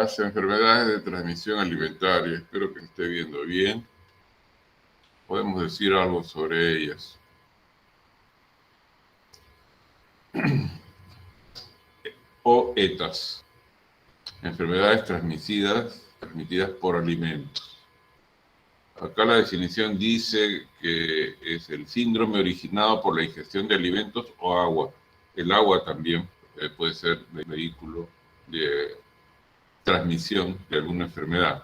las enfermedades de transmisión alimentaria. Espero que se esté viendo bien. Podemos decir algo sobre ellas. O ETAs, enfermedades transmitidas por alimentos. Acá la definición dice que es el síndrome originado por la ingestión de alimentos o agua. El agua también puede ser el vehículo de transmisión de alguna enfermedad.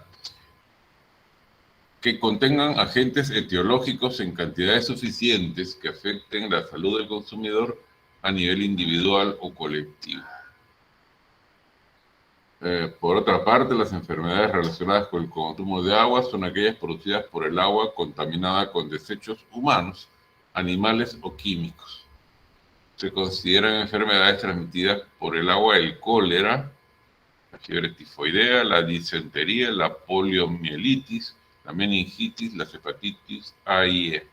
Que contengan agentes etiológicos en cantidades suficientes que afecten la salud del consumidor a nivel individual o colectivo. Por otra parte, las enfermedades relacionadas con el consumo de agua son aquellas producidas por el agua contaminada con desechos humanos, animales o químicos. Se consideran enfermedades transmitidas por el agua el cólera, la fiebre tifoidea, la disentería, la poliomielitis, la meningitis, la hepatitis A y E.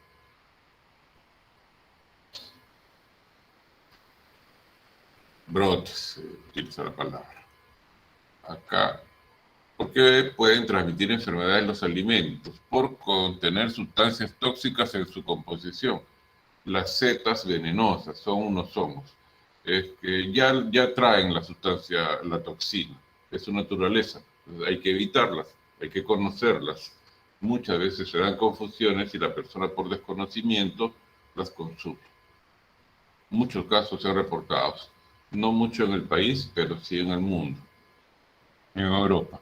Brotes, utiliza la palabra. Acá, ¿por qué pueden transmitir enfermedades los alimentos? Por contener sustancias tóxicas en su composición. Las setas venenosas son unos hongos. Es que ya traen la sustancia, la toxina. Es su naturaleza. Entonces hay que evitarlas, hay que conocerlas. Muchas veces se dan confusiones y la persona por desconocimiento las consume. Muchos casos se han reportado. No mucho en el país, pero sí en el mundo. En Europa.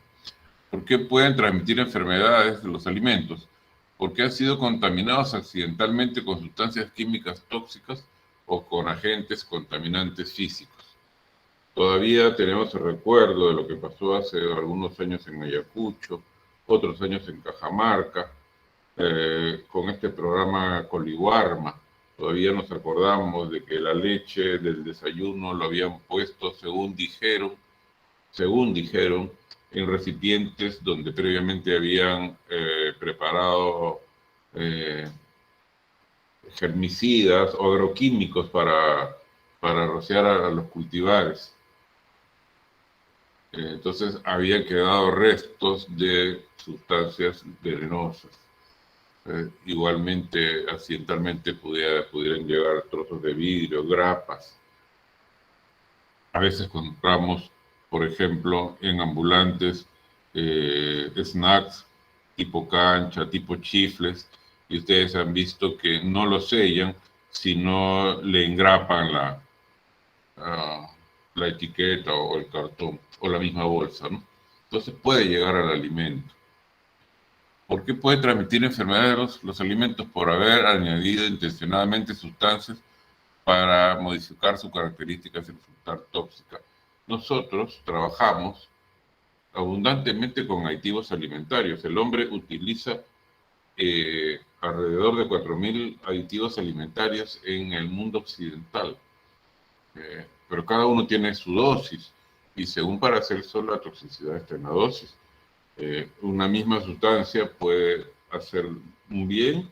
¿Por qué pueden transmitir enfermedades de los alimentos? Porque han sido contaminados accidentalmente con sustancias químicas tóxicas o con agentes contaminantes físicos. Todavía tenemos el recuerdo de lo que pasó hace algunos años en Ayacucho, otros años en Cajamarca, con este programa Coliwarma. Todavía nos acordamos de que la leche del desayuno lo habían puesto, según dijeron, en recipientes donde previamente habían preparado germicidas o agroquímicos para rociar a los cultivares. Entonces habían quedado restos de sustancias venenosas. Igualmente, accidentalmente pudieran llegar trozos de vidrio, grapas. A veces compramos, por ejemplo, en ambulantes, snacks tipo cancha, tipo chifles, y ustedes han visto que no lo sellan, sino le engrapan la etiqueta o el cartón o la misma bolsa, ¿no? Entonces puede llegar al alimento. ¿Por qué puede transmitir enfermedades los alimentos? Por haber añadido intencionadamente sustancias para modificar sus características y resultar tóxicas. Nosotros trabajamos abundantemente con aditivos alimentarios. El hombre utiliza alrededor de 4.000 aditivos alimentarios en el mundo occidental. Pero cada uno tiene su dosis y según Paracelso la toxicidad está en la dosis. Una misma sustancia puede hacer un bien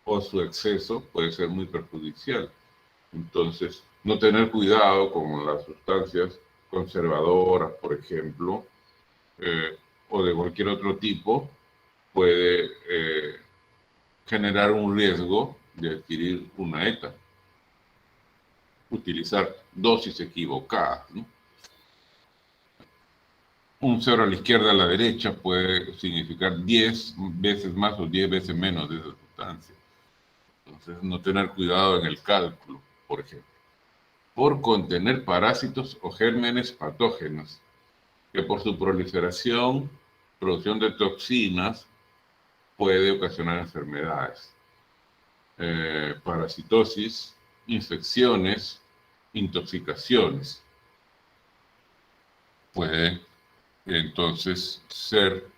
o su exceso puede ser muy perjudicial. Entonces, no tener cuidado con las sustancias conservadoras, por ejemplo, o de cualquier otro tipo, puede generar un riesgo de adquirir una ETA. Utilizar dosis equivocadas, ¿no? Un 0 a la izquierda a la derecha puede significar 10 veces más o 10 veces menos de esa sustancia. Entonces, no tener cuidado en el cálculo, por ejemplo. Por contener parásitos o gérmenes patógenos, que por su proliferación, producción de toxinas, puede ocasionar enfermedades. Parasitosis, infecciones, intoxicaciones. Puede entonces ser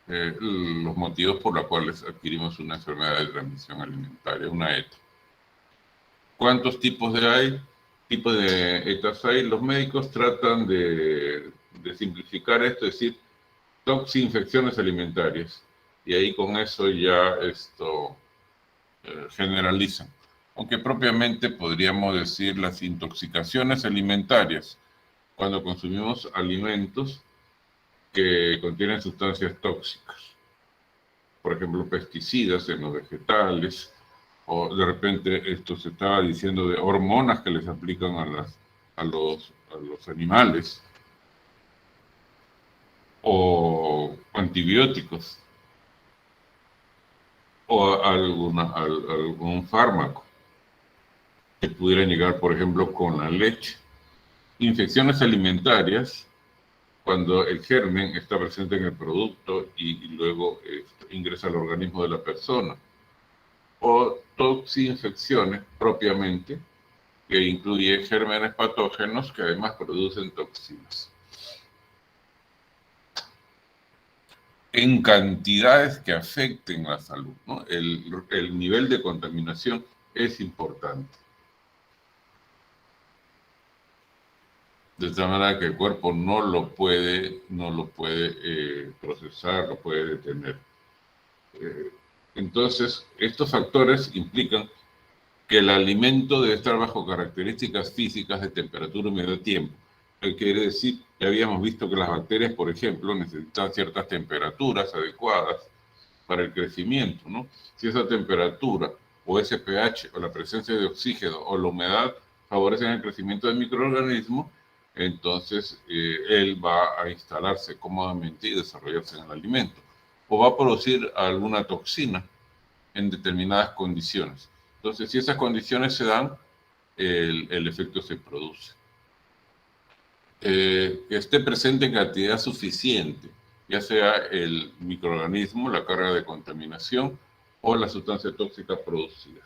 los motivos por los cuales adquirimos una enfermedad de transmisión alimentaria, una ETA. ¿Cuántos tipos de ETAs hay? Los médicos tratan de simplificar esto, es decir, toxinfecciones alimentarias. Y ahí con eso ya generalizan. Aunque propiamente podríamos decir las intoxicaciones alimentarias. Cuando consumimos alimentos que contienen sustancias tóxicas. Por ejemplo, pesticidas en los vegetales, o de repente esto se estaba diciendo de hormonas que les aplican a los animales, o antibióticos, o algún fármaco que pudieran llegar, por ejemplo, con la leche. Infecciones alimentarias, cuando el germen está presente en el producto y luego ingresa al organismo de la persona. O toxinfecciones propiamente, que incluye gérmenes patógenos que además producen toxinas. En cantidades que afecten la salud, ¿no? El nivel de contaminación es importante. De tal manera que el cuerpo no lo puede procesar, lo puede detener. Entonces, estos factores implican que el alimento debe estar bajo características físicas de temperatura, humedad, tiempo. Quiere decir, ya habíamos visto que las bacterias, por ejemplo, necesitan ciertas temperaturas adecuadas para el crecimiento, ¿no? Si esa temperatura o ese pH o la presencia de oxígeno o la humedad favorecen el crecimiento del microorganismo, entonces él va a instalarse cómodamente y desarrollarse en el alimento. O va a producir alguna toxina en determinadas condiciones. Entonces, si esas condiciones se dan, el efecto se produce. Que esté presente en cantidad suficiente, ya sea el microorganismo, la carga de contaminación o la sustancia tóxica producida.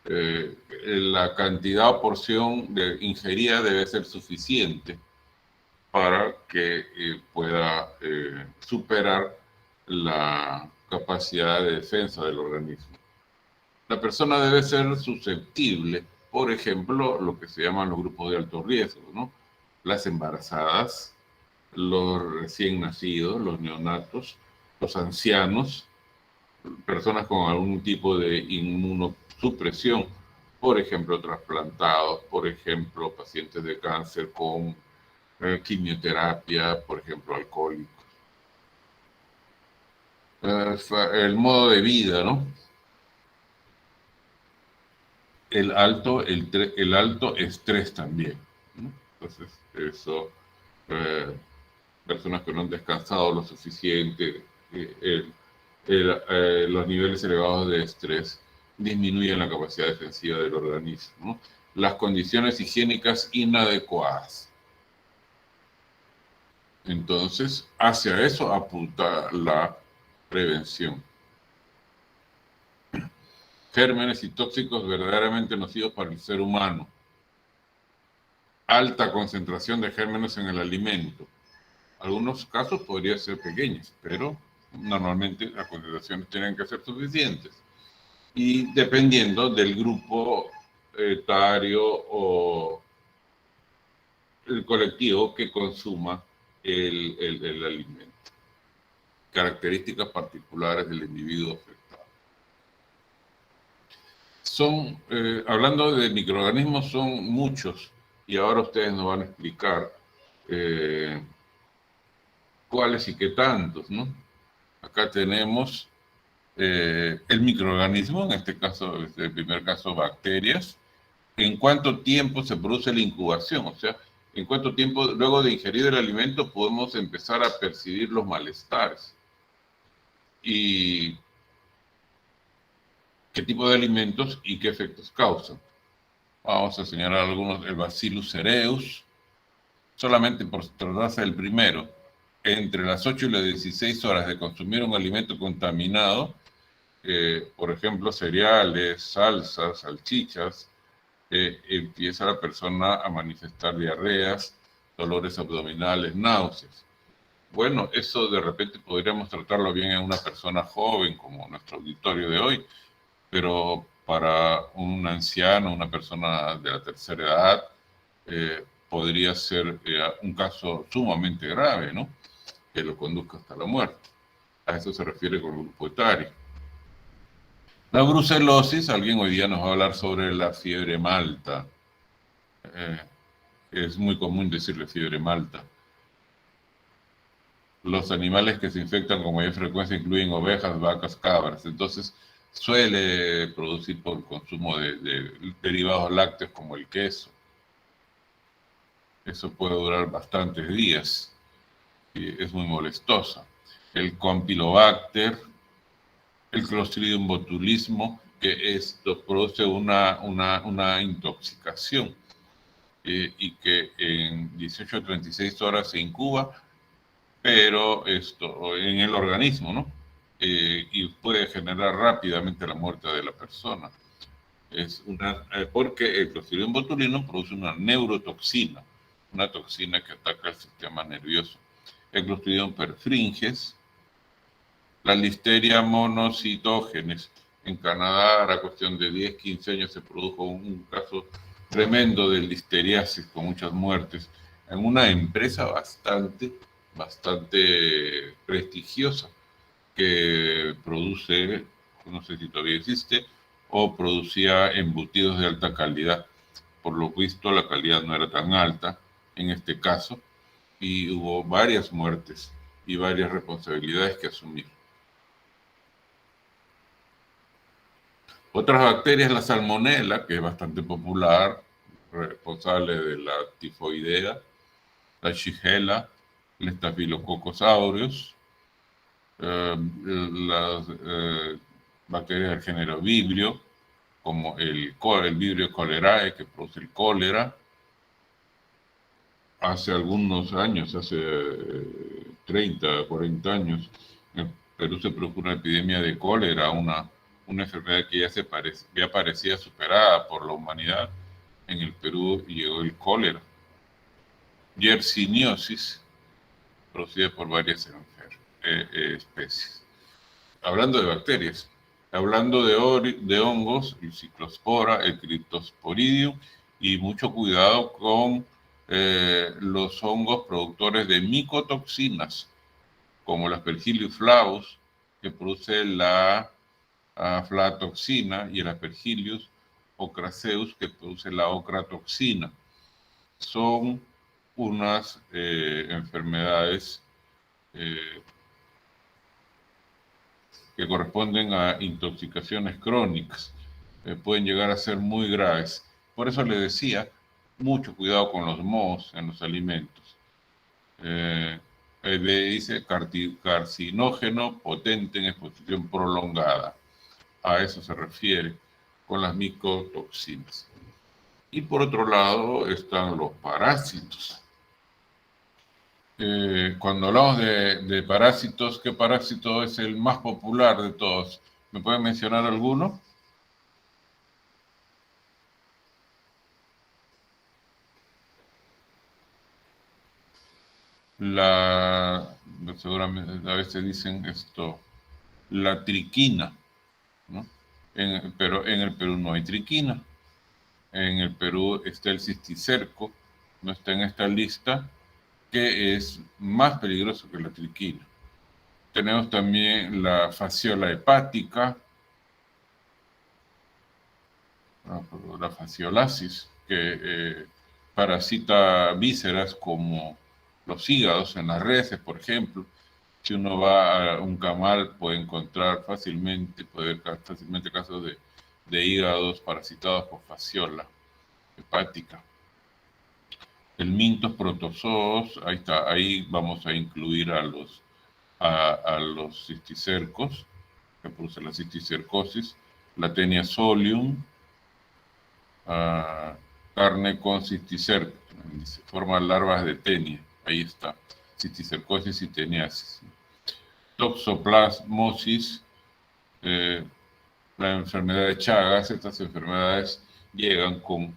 La cantidad o porción de ingerida debe ser suficiente para que pueda superar la capacidad de defensa del organismo. La persona debe ser susceptible, por ejemplo, lo que se llaman los grupos de alto riesgo, ¿no? Las embarazadas, los recién nacidos, los neonatos, los ancianos, personas con algún tipo de inmunosupresión, por ejemplo, trasplantados, por ejemplo, pacientes de cáncer con quimioterapia, por ejemplo, alcohólicos. El modo de vida, ¿no? El alto estrés también, ¿no? Entonces, eso, personas que no han descansado lo suficiente, los niveles elevados de estrés disminuyen la capacidad defensiva del organismo, ¿no? Las condiciones higiénicas inadecuadas. Entonces, hacia eso apunta la prevención. Gérmenes y tóxicos verdaderamente nocivos para el ser humano. Alta concentración de gérmenes en el alimento. Algunos casos podrían ser pequeños, pero normalmente las concentraciones tienen que ser suficientes. Y dependiendo del grupo etario o el colectivo que consuma el alimento. Características particulares del individuo afectado. Hablando de microorganismos, son muchos, y ahora ustedes nos van a explicar cuáles y qué tantos, ¿no? Acá tenemos el microorganismo, en este caso, en el primer caso, bacterias. ¿En cuánto tiempo se produce la incubación? O sea, ¿en cuánto tiempo luego de ingerir el alimento podemos empezar a percibir los malestares? Y qué tipo de alimentos y qué efectos causan. Vamos a señalar algunos. El Bacillus cereus, solamente por tratarse del primero, entre las 8 y las 16 horas de consumir un alimento contaminado, por ejemplo, cereales, salsas, salchichas, empieza la persona a manifestar diarreas, dolores abdominales, náuseas. Bueno, eso de repente podríamos tratarlo bien en una persona joven, como nuestro auditorio de hoy, pero para un anciano, una persona de la tercera edad, podría ser un caso sumamente grave, ¿no? Que lo conduzca hasta la muerte. A eso se refiere con el grupo etario. La brucelosis, alguien hoy día nos va a hablar sobre la fiebre malta. Es muy común decirle fiebre malta. Los animales que se infectan con mayor frecuencia incluyen ovejas, vacas, cabras. Entonces, suele producir por consumo de derivados lácteos como el queso. Eso puede durar bastantes días y es muy molestosa. El Campylobacter, el Clostridium botulismo, que esto produce una intoxicación y que en 18 a 36 horas se incuba, pero esto en el organismo, ¿no? Y puede generar rápidamente la muerte de la persona. Porque el Clostridium botulinum produce una neurotoxina, una toxina que ataca el sistema nervioso. El Clostridium perfringens, la Listeria monocytogenes. En Canadá, a la cuestión de 10, 15 años, se produjo un caso tremendo de listeriasis con muchas muertes en una empresa bastante prestigiosa que produce, no sé si todavía existe, o producía embutidos de alta calidad. Por lo visto, la calidad no era tan alta en este caso y hubo varias muertes y varias responsabilidades que asumir. Otras bacterias, la salmonela, que es bastante popular, responsable de la tifoidea, la shigella, el Staphylococcus aureus, las bacterias del género Vibrio, como el Vibrio cholerae, que produce el cólera. Hace algunos años, hace 30, 40 años, en Perú se produjo una epidemia de cólera, una enfermedad que ya parecía superada por la humanidad. En el Perú llegó el cólera. Yersiniosis, producida por varias especies. Hablando de bacterias, hablando de hongos, el ciclospora, el cryptosporidium, y mucho cuidado con los hongos productores de micotoxinas, como el Aspergillus flavus, que produce la aflatoxina, y el Aspergillus ocraceus, que produce la ocratoxina. Son unas enfermedades que corresponden a intoxicaciones crónicas. Pueden llegar a ser muy graves. Por eso le decía, mucho cuidado con los mohos en los alimentos. Dice carcinógeno potente en exposición prolongada. A eso se refiere con las micotoxinas. Y por otro lado están los parásitos. Cuando hablamos de parásitos, ¿qué parásito es el más popular de todos? ¿Me pueden mencionar alguno? Seguramente a veces dicen esto, la triquina, ¿no? Pero en el Perú no hay triquina. En el Perú está el cisticerco, no está en esta lista, que es más peligroso que la triquina. Tenemos también la fasciola hepática, la fasciolasis, que parasita vísceras como los hígados en las reses, por ejemplo. Si uno va a un camal, puede encontrar fácilmente casos de hígados parasitados por fasciola hepática. El Mintos protozoos, ahí está, ahí vamos a incluir a los cisticercos, que producen la cisticercosis, la Taenia solium, carne con cisticerco, forman larvas de tenia, ahí está, cisticercosis y teniasis. Toxoplasmosis, la enfermedad de Chagas. Estas enfermedades llegan con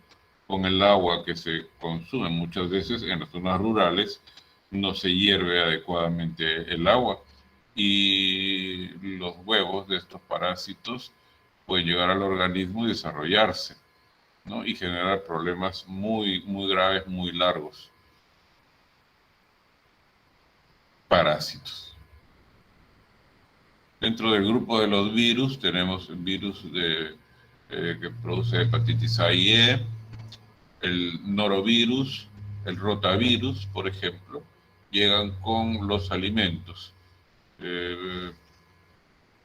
el agua que se consume muchas veces en las zonas rurales, no se hierve adecuadamente el agua y los huevos de estos parásitos pueden llegar al organismo y desarrollarse, ¿no? Y generar problemas muy, muy graves, muy largos. Parásitos. Dentro del grupo de los virus tenemos el virus que produce hepatitis A y E, el norovirus, el rotavirus, por ejemplo, llegan con los alimentos.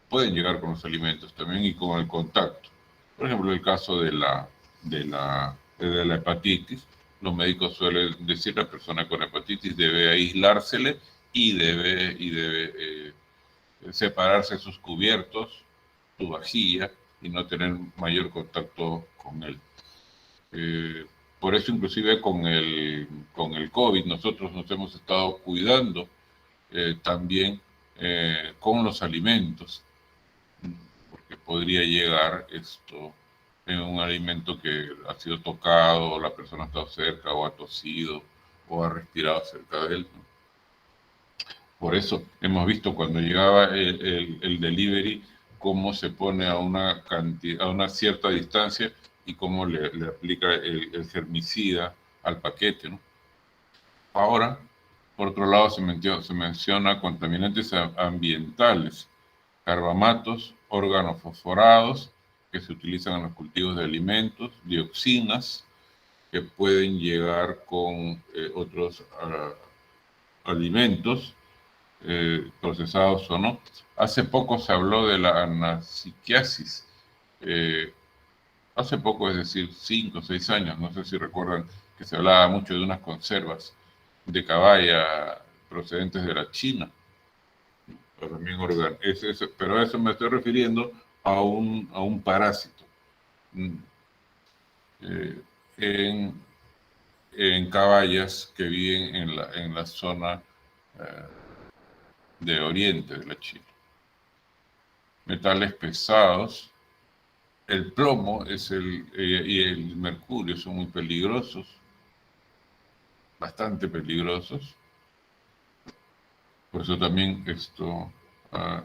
Pueden llegar con los alimentos también y con el contacto. Por ejemplo, el caso de la hepatitis, los médicos suelen decir que la persona con hepatitis debe aislársele y debe separarse sus cubiertos, su vajilla, y no tener mayor contacto con él. Por eso inclusive con el COVID nosotros nos hemos estado cuidando también con los alimentos, porque podría llegar esto en un alimento que ha sido tocado, o la persona ha estado cerca, o ha tosido, o ha respirado cerca de él, ¿no? Por eso hemos visto cuando llegaba el delivery cómo se pone a una cierta distancia y cómo le aplica el germicida al paquete, ¿no? Ahora, por otro lado, se menciona contaminantes ambientales, carbamatos, órganos fosforados que se utilizan en los cultivos de alimentos, dioxinas que pueden llegar con otros alimentos, procesados o no. Hace poco se habló de la anasiquiasis. Hace poco, es decir, 5 o 6 años, no sé si recuerdan que se hablaba mucho de unas conservas de caballa procedentes de la China. Pero también pero a eso me estoy refiriendo a un parásito. En caballas que viven en la zona de oriente de la China. Metales pesados, el plomo y el mercurio son muy peligrosos, bastante peligrosos. Por eso también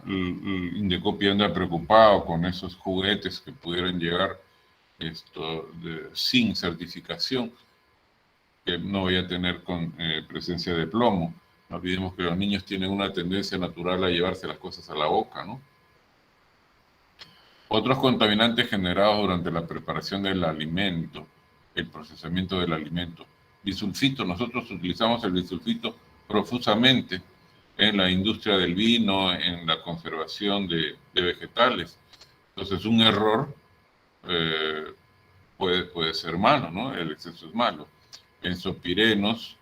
Indecopi anda preocupado con esos juguetes que pudieran llegar sin certificación, que no vaya a tener con presencia de plomo. No olvidemos que los niños tienen una tendencia natural a llevarse las cosas a la boca, ¿no? Otros contaminantes generados durante la preparación del alimento, el procesamiento del alimento. Bisulfito, nosotros utilizamos el bisulfito profusamente en la industria del vino, en la conservación de vegetales. Entonces, un error puede ser malo, ¿no? El exceso es malo. Benzopirenos,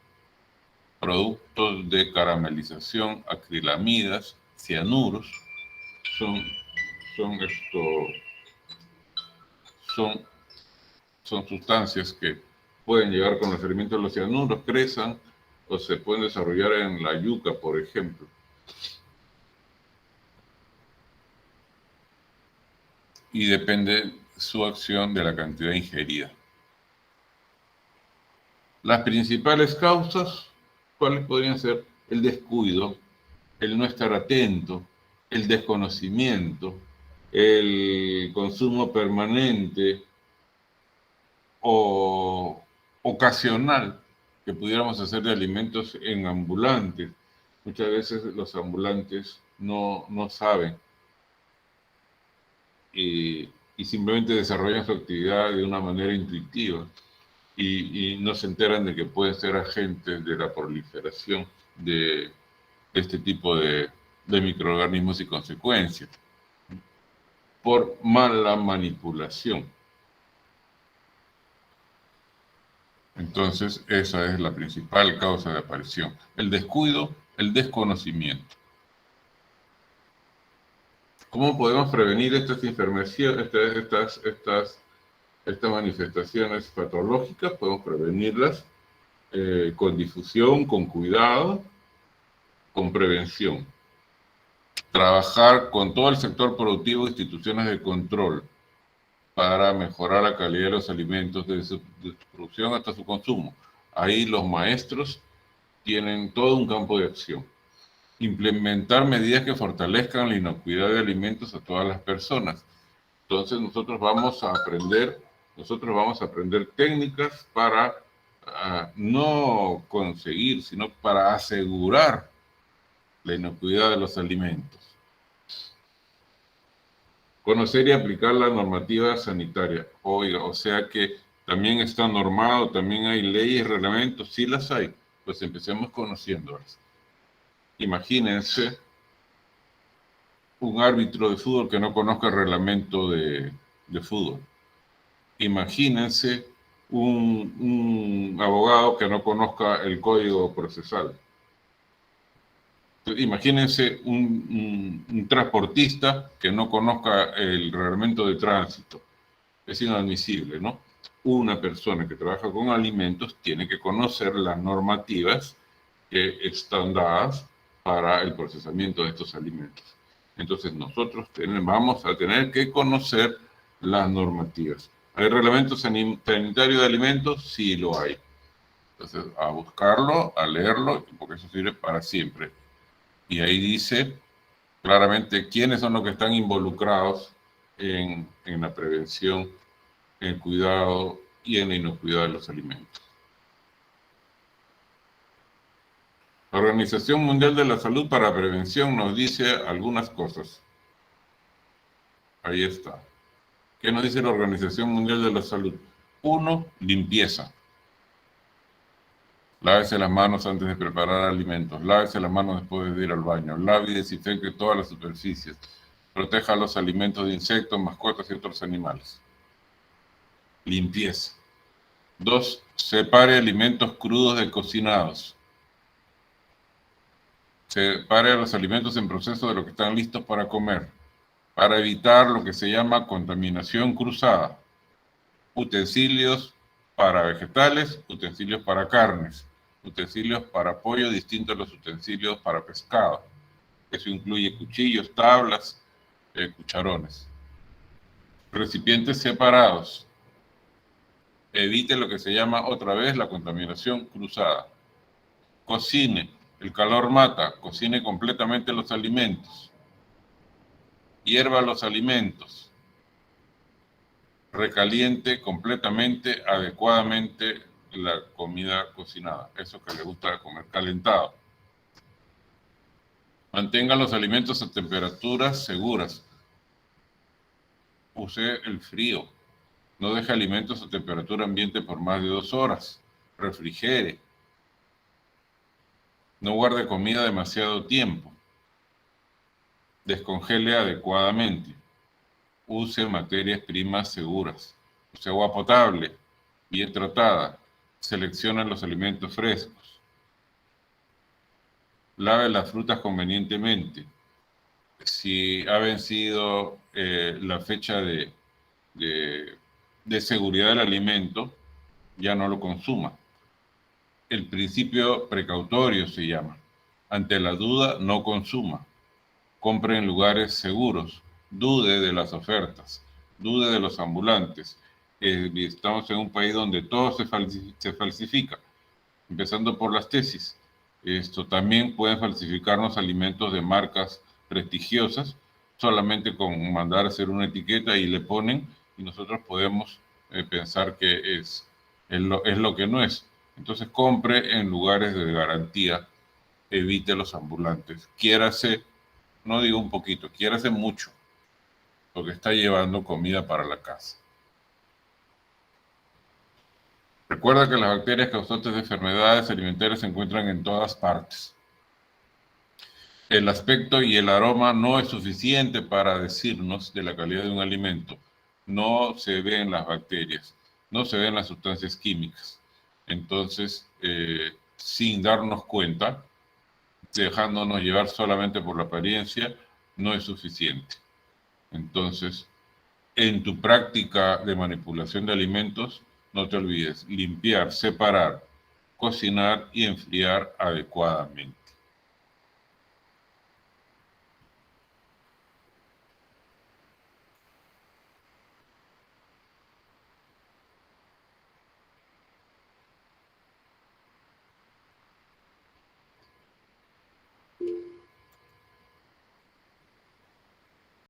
productos de caramelización, acrilamidas, cianuros, son sustancias que pueden llegar con los alimentos. Los cianuros crecen o se pueden desarrollar en la yuca, por ejemplo. Y depende su acción de la cantidad ingerida. Las principales causas, ¿cuáles podrían ser? El descuido, el no estar atento, el desconocimiento, el consumo permanente o ocasional que pudiéramos hacer de alimentos en ambulantes. Muchas veces los ambulantes no saben y simplemente desarrollan su actividad de una manera intuitiva y no se enteran de que pueden ser agentes de la proliferación de este tipo de microorganismos y consecuencias por mala manipulación. Entonces, esa es la principal causa de aparición. El descuido, el desconocimiento. ¿Cómo podemos prevenir estas manifestaciones patológicas? Podemos prevenirlas con difusión, con cuidado, con prevención. Trabajar con todo el sector productivo e instituciones de control para mejorar la calidad de los alimentos, desde su producción hasta su consumo. Ahí los maestros tienen todo un campo de acción. Implementar medidas que fortalezcan la inocuidad de alimentos a todas las personas. Entonces nosotros vamos a aprender técnicas para no conseguir, sino para asegurar la inocuidad de los alimentos. Conocer y aplicar la normativa sanitaria. Oiga, o sea que también está normado, también hay leyes, reglamentos, sí las hay, pues empecemos conociéndolas. Imagínense un árbitro de fútbol que no conozca el reglamento de fútbol. Imagínense un abogado que no conozca el código procesal. Imagínense un transportista que no conozca el reglamento de tránsito. Es inadmisible, ¿no? Una persona que trabaja con alimentos tiene que conocer las normativas que están dadas para el procesamiento de estos alimentos. Entonces nosotros vamos a tener que conocer las normativas. ¿Hay reglamento sanitario de alimentos? Sí lo hay. Entonces, a buscarlo, a leerlo, porque eso sirve para siempre. Y ahí dice claramente quiénes son los que están involucrados en la prevención, en el cuidado y en la inocuidad de los alimentos. La Organización Mundial de la Salud para Prevención nos dice algunas cosas. Ahí está. ¿Qué nos dice la Organización Mundial de la Salud? 1, limpieza. Lávese las manos antes de preparar alimentos. Lávese las manos después de ir al baño. Lave y desinfecte todas las superficies. Proteja los alimentos de insectos, mascotas y otros animales. Limpieza. 2, separe alimentos crudos de cocinados. Separe los alimentos en proceso de lo que están listos para comer, para evitar lo que se llama contaminación cruzada. Utensilios para vegetales, utensilios para carnes, utensilios para pollo distintos a los utensilios para pescado. Eso incluye cuchillos, tablas, cucharones. Recipientes separados. Evite lo que se llama otra vez la contaminación cruzada. Cocine. El calor mata. Cocine completamente los alimentos. Hierva los alimentos. Recaliente completamente, adecuadamente la comida cocinada. Eso que le gusta comer calentado. Mantenga los alimentos a temperaturas seguras. Use el frío. No deje alimentos a temperatura ambiente por más de 2 horas. Refrigere. No guarde comida demasiado tiempo. Descongele adecuadamente. Use materias primas seguras. Use agua potable, bien tratada. Seleccione los alimentos frescos. Lave las frutas convenientemente. Si ha vencido la fecha de seguridad del alimento, ya no lo consuma. El principio precautorio se llama. Ante la duda, no consuma. Compre en lugares seguros. Dude de las ofertas. Dude de los ambulantes. Estamos en un país donde todo se falsifica, empezando por las tesis. Esto también pueden falsificarnos alimentos de marcas prestigiosas, solamente con mandar a hacer una etiqueta y le ponen, y nosotros podemos pensar que es lo que no es. Entonces compre en lugares de garantía, evite los ambulantes. Quiérase, no digo un poquito, quiérase mucho, porque está llevando comida para la casa. Recuerda que las bacterias causantes de enfermedades alimentarias se encuentran en todas partes. El aspecto y el aroma no es suficiente para decirnos de la calidad de un alimento. No se ven las bacterias, no se ven las sustancias químicas. Entonces, sin darnos cuenta, dejándonos llevar solamente por la apariencia, no es suficiente. Entonces, en tu práctica de manipulación de alimentos, no te olvides limpiar, separar, cocinar y enfriar adecuadamente.